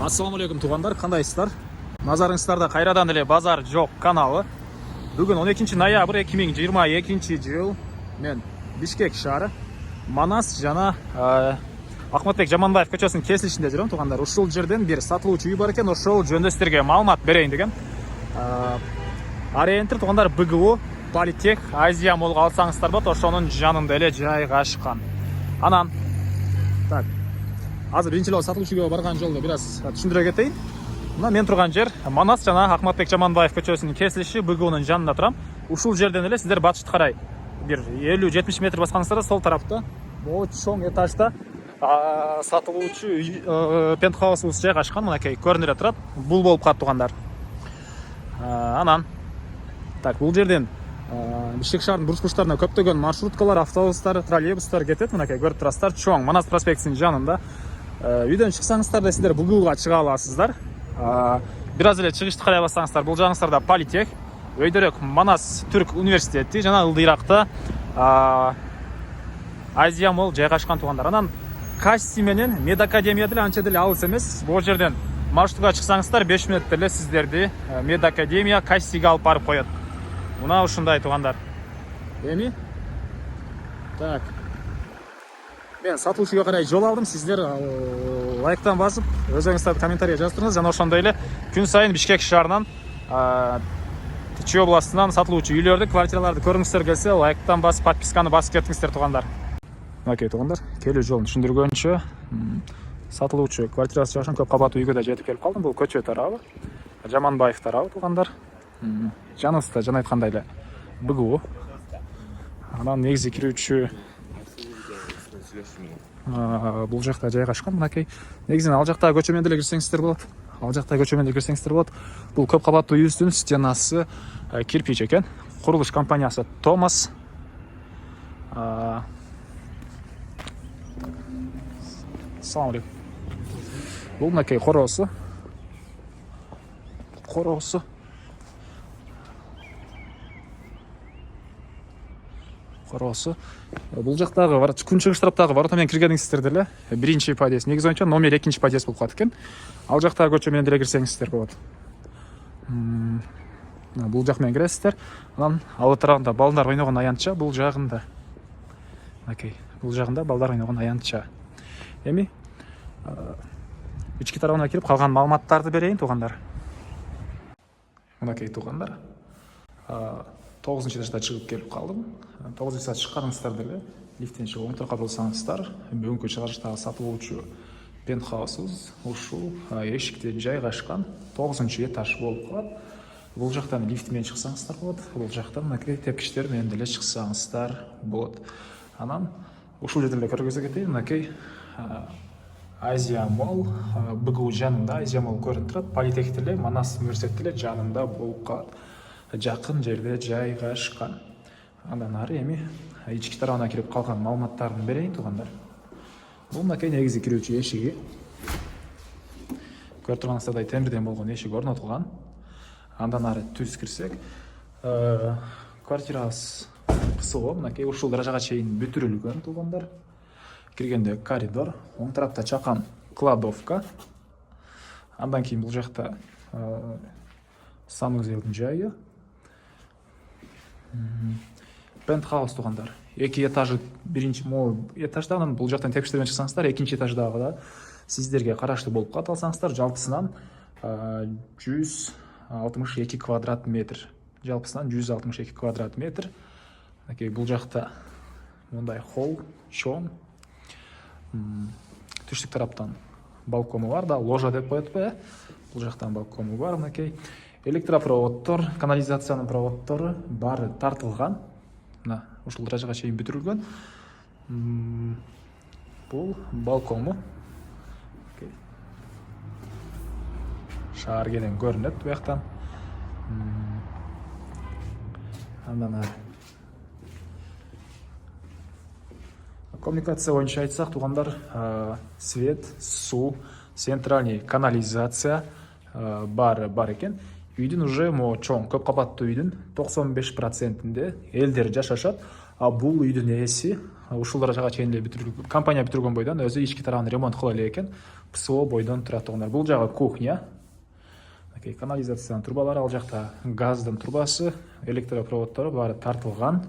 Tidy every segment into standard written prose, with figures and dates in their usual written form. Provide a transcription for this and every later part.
Ассаламу алейкум туғандар, қандайсыздар? Назарыңыздарда қайрадан эле базар жоқ каналы. Бүгін 12 ноябрь 2022 жыл. Мен Бишкек шаары, Манас жана Ахматбек Жаманбаев көчөсүнүн кесилишинде жүрөм туғандар. Ушул жерден бир сатылуучу үй бар экен, ошол жөнүндө сиздерге маалымат берейин деген. Ориентир туғандар БГУ, Политех, Азия молго алсаңыздар болот, ошонун жанында эле жайгашкан. Анан так, азыр биринчи эле сатылуучу үйгө барган жолдо бир аз түшүндүрө кетейин. Мына мен турган жер Манас жана Ахматбек Жаманбаев көчөсүнүн кесилиши, БГУнун жанында турам. Ушул жерден эле сиздер батышты карай бир 50-70 метр баскансыздар, сол тарапта могу чоң этажда сатылуучу пентхаусубуз жайгашкан. Мынакей көрүнүп турат. Бул болуп калат тугандар. Анан так, бул жерден Бишкек шаарынын бурч-бурчтарына көптөгөн маршруткалар, автобустар, троллейбустар кетет. Мынакей көрүп турасыздар, чоң Манас проспектисинин жанында. Үйдөн чыксаңыздар да сиздер БГУга чыга аласыздар. Бир аз эле чыгышты карай бассаңыздар, бул жагыңыздарда Политех, өйдөрөөк Манас Түрк университети жана ылдыйракта Азия мол жайгашкан тугандар. Анан Касси менен Медакадемия деле анча деле алыс эмес. Бул жерден маршрутка чыксаңыздар 5 мүнөттө эле сиздерди Медакадемия Кассиге алып барып коет. Мына ушундай тугандар. Эми так, мен сатылуучуга карай жол алдым. Сиздер лайктан басып, өзүңүздөр комментарийге жаздырыңыз. Жана ошондой эле күн сайын Бишкек шаарынан, Чүй областынан сатылуучу үйлөрдү, квартираларды көргүңүздөр келсе, лайктан басып, подписканы басып кетиңиздер тугандар. Мынакей тугандар, келүү жолун түшүндүргөнчө сатылуучу квартирасы жашан көп кабаттуу үйгө да жетип келип калдым. Бул көчө тарабы, Жаманбаев тарабы тугандар. Жаныбызда жана айткандай эле БГУ. Анан негизи кирүүчү бул жакта жайгашкан. Мынакей негизинен ал жактагы көчөмөн деле кирсеңиздер болот. Бул көп кабаттуу үйүбүздүн стенасы кирпич экен. Курулуш компаниясы Томас. Салам алейкум. Бул мынакей короосу. Бул жактагы күнчыгыш тараптагы ворота менен киргениңиздер деле биринчи подъезд, негизи боюнча номер 2-чи подъезд болуп калат экен. Ал жактагы көчө менен деле кирсеңиздер болот. Бул жак менен киресиздер. Анан ал тарабында балдар ойногон аянтча, бул жагында. Мынакей, бул жагында балдар ойногон аянтча. Эми ички тарабына кирип калган маалыматтарды берейин тугандар. Мынакей тугандар, 9-чы этажда чыгып келип калдым. 9-чы этажда чыкканыңыздар деле лифттен чыгып оң тарапка бурсаңыздар, бүгүнкү чыгарыштагы сатылуучу пентхаусубуз ушул эшикте жайгашкан 9-чы этаж болуп калат. Бул жактан лифт менен чыксаңыздар болот. Бул жактан мынакей тепкичтер менен деле чыксаңыздар болот. Анан ушул жерде эле көргөзө кетейин. Мынакей Азия мол БГУ жанында, Азия мол көрүнүп турат. Политех деле, Манас университети деле жанында болуп калат. Жакын жерде жайгашкан. Андан ары эми ички тарабына кирип калган маалыматтарын берейин тугандар. Бул мынакей негизи кирүүчү эшиги. Көрүп турганыңыздардай темирден болгон эшик орнотулган. Андан ары түз кирсек, квартирабыз кысылуу, мынакей ушул даражага чейин бүтүрүлгөн тугандар. Киргенде коридор, оң тарапта чакан кладовка. Андан кийин бул жакта санузелдин жайы. Пентхаус тугандар. 2 этажы, биринчи этажда, анан бул жактан тепкичтер менен чыксаңыздар, 2-чи этаждагы да сиздерге караштуу болуп калат. Алсаңыздар жалпысынан 162 квадрат метр. Жалпысынан 162 квадрат метр. Мынакей бул жакта мындай холл, чоң. Түштүк тараптан балкону бар да, ложа деп коетпу. Бул жактан балкону бар. Мынакей электропроводдор, канализациянын проводдору баары тартылган. Мына ушул даражага чейин бүтүрүлгөн. Бул балкону. Шаар кенен көрүнөт бу жактан. Андан ары коммуникация боюнча айтсак тугандар, свет, суу, центральный канализация бар экен. Үйдүн уже чоң көп кабаттуу үйдүн 95%-inde элдер жашашат. Бул үйдүн ээси ушул даражага чейин эле компания бүтүргөн бойдон өзү ички тарабын ремонт кыла элек экен. ПСО бойдон турат туугандар. Бул жагы кухня. Канализациянын турбалары, ал жакта газдын турбасы, электропроводдору баары тартылган.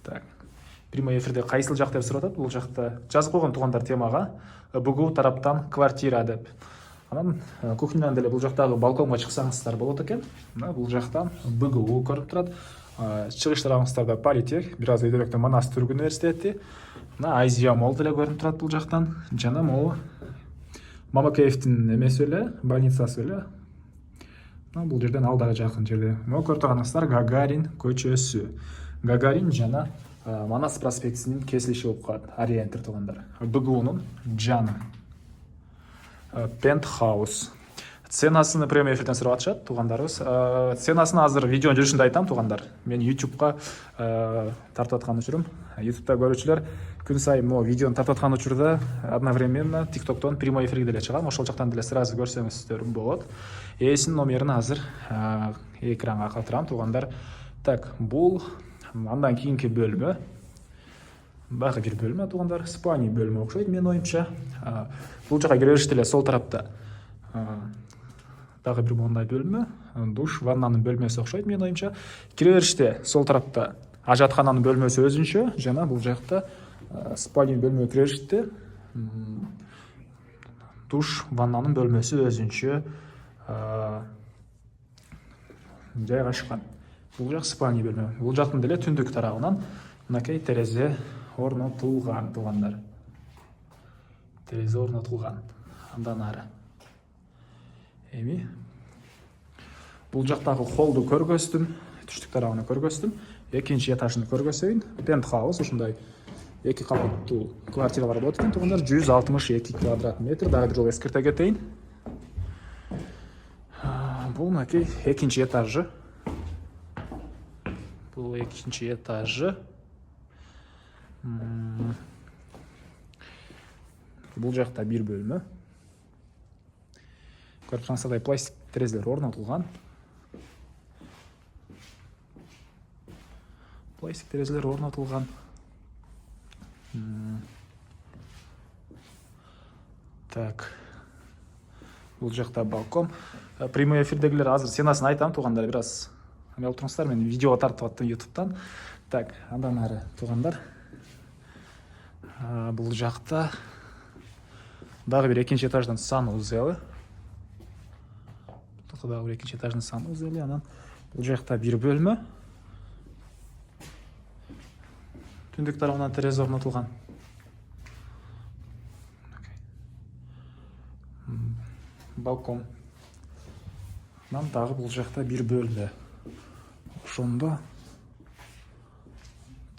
Так. Прямой эфирде кайсыл жак деп сурап атат. Бул жакта жазып койгон туугандар темага БГУ тараптан квартира деп. Анан кухнядан деле бул жактагы балконго чыксаңыздар болот экен. Мына бул жактан БГУ көрүп турат. Чыгыш тарабыңыздарда Политех, бир аз өйдөлөктө Манас Түрк университети. Мына Азия Мол деле көрүнүп турат бул жактан. Жана могу Мамакеевдин эмеси эле, больницасы эле. Бул жерден алдагы жакын жерде. Могу көрүп турганыңыздар Гагарин көчөсү. Гагарин жана Манас проспектисинин кесилиши болуп калат. Ориентир туугандар. БГУнун жаны. Пентхаус. Ценасыны прямой эфирден сурап атышат туугандарыбыз. Ценасын азыр видеонун жүрүшүндө айтам туугандар. Мен YouTube'га тартып аткан учурум. YouTube'да көрүүчүлөр күн сайын могу видеону тартып аткан учурда одновременно TikTok'тон прямой эфирге деле чыгам. Ошол жактан деле сразу көрсөңүздөр болот. Эсинин номерин азыр экранга калтырам туугандар. Так, бул андан кийинки бөлмө. Багы бир бөлмө туугандар. Спальный бөлмө окшойт менин оюмча. Бул жака кире бериште эле сол тарапта дагы бир мондай бөлмө, душ, ваннанын бөлмөсү окшойт менин оюмча. Кире бериште сол тарапта ажаткананын бөлмөсү өзүнчө, жана бул жакта спальный бөлмөгө кире бериште душ, ваннанын бөлмөсү өзүнчө жайгашкан. Бул жак спальный бөлмө. Бул жактын деле түндүк тарабынан мынакей терезе орнотулган туугандар. Терезе орнотулган. Андан ары. Эми бул жактагы холду көргөздүм, түштүк тарабын көргөздүм. Экинчи этажын көргөзөйүн. Пентхаус ушундай эки кабаттуу квартиралар болот экен туугандар. 162 квадрат метр. Дагы бир жолу эскерте кетейин. Бул мынакей экинчи этажы. Бул экинчи этажы. Бул жакта бир бөлмө. Көрүп турсаңыздар, пластик терезелер орнотулган. Пластик терезелер орнотулган. Так. Бул жакта балкон. Прямой эфирдегилер азыр ценасын айтам туугандар, бир аз эме турсаңыздар, мен видео тартып аттым YouTube'дан. Так, андан ары туугандар. Бул жакта дагы бир экинчи этаждан санузелы. Дагы бир экинчи этаждын санузелы, анан бул жакта бир бөлмө. Түндүк тарабынан терезе орнотулган. Балкон. Анан дагы бул жакта бир бөлмө. Ошондо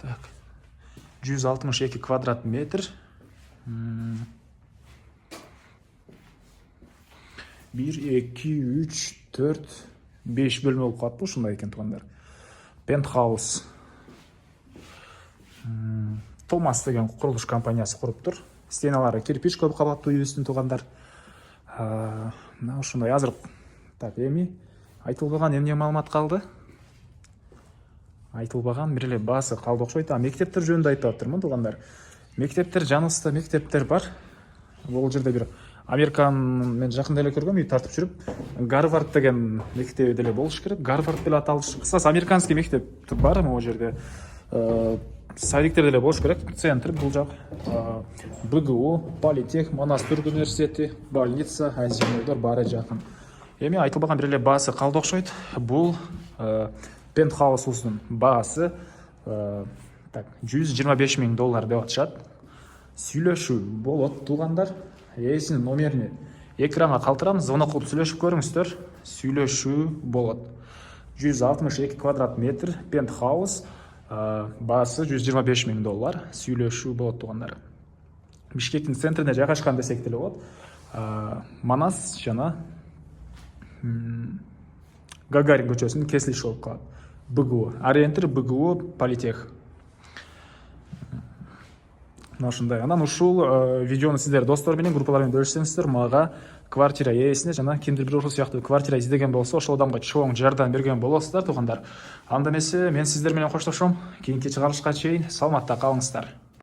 так 162 квадрат метр. 1, 2, 3, 4, 5 бөлмө болуп калат. Ушундай экен туугандар. Пентхаус. Томас деген курулуш компаниясы куруптур. Стеналары кирпич, көп кабаттуу үйүбүздүн туугандар. Мына ушундай азыр. Так, эми айтылбаган эмне маалымат калды? Айтылбаган бир эле баасы калды окшойт. Мектептер жөнүндө айтып атырмын туугандар. Мектептер жаныбызда мектептер бар. Бул жерде бир Американын мен жакында эле көргөм, үй тартып жүрүп, Гарвард деген мектеби деле болуш керек. Гарвард деле аталышы. Кысасы американский мектеп бар могу жерде. Садиктер деле болуш керек. Центр бул жак. БГУ, Политех, Манас Түрк университети, больница, Азия баары жакын. Эми айтылбаган бир эле баасы калды окшойт. Бул пентхаусубуздун баасы так $125,000 деп атышат. Сүйлөшүү болот туугандар. Эсинин номерини экранга калтырам, звонок кылып сүйлөшүп көрүңүздөр. Сүйлөшүү болот. 162 квадрат метр пентхаус, баасы $125,000. Сүйлөшүү болот туугандар. Бишкектин центрине жайгашкан десек деле болот. Манас жана Гагарин көчөсүнүн кесилиши болуп калат. БГУ, ориентир БГУ, Политех. мына ушундай. Анан ушул видеону сиздер достор менен, группалар менен бөлүшсөңүздөр, мага квартира ээсине жана кимдир бир ушул сыяктуу квартира издеген болсо, ошол адамга чоң жардам берген болосуздар туугандар. Анда эмесе мен сиздер менен коштошом. Кийинки чыгарылышка чейин саламатта калыңыздар.